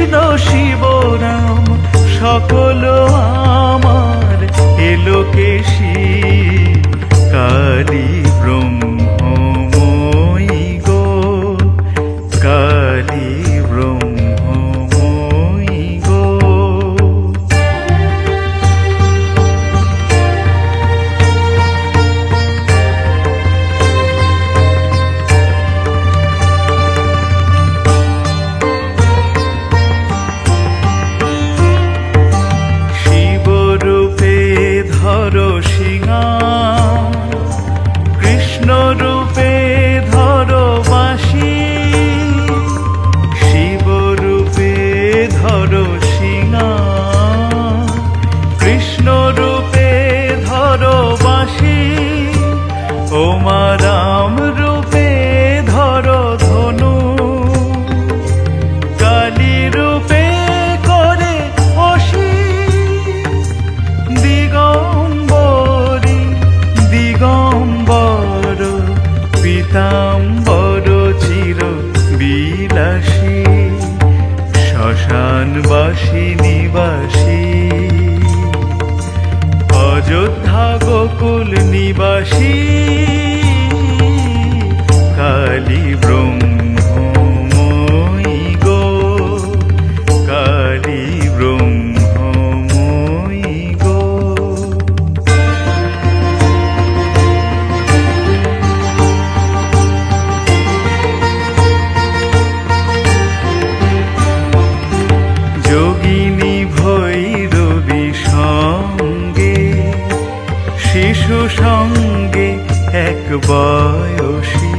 কৃষ্ণ শিবরাম সকল আমার এলোকেশী কালী ব্রহ্মময়ী গো, কালী ব্রহ্মময়ী গো। শিবরূপে ধরো সিংহাসন, কৃষ্ণ রূপে ধরো বাঁশি, শিবরূপে ধরো সিংহাসন, কৃষ্ণ রূপে ধরো বাঁশি, ওমা রাম রূপে ধরো ধনু, কালী রূপে করে অসি, দিগম্বরী দিগম্বর পীতাম্বর চির বিলাসী, শ্মশানবাসী নিবাসী, অযোধ্যা গোকুল নিবাসী, কালী ব্রহ্মময়ী গো, কালী ব্রহ্মময়ী গো। যোগিনী ভৈরবী সঙ্গে, শিশু সঙ্গে এক বয়সী,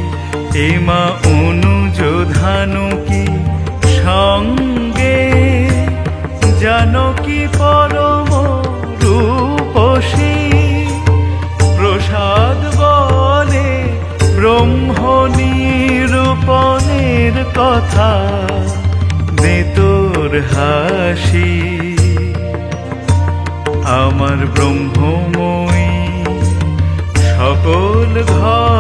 এমা অনুজ ধানুকি সঙ্গে, জানকী পরম রূপসী, প্রসাদ বলে ব্রহ্ম নিরূপণের কথা, দে তোর হাসি, আমার ব্রহ্মময়ী সকল ঘর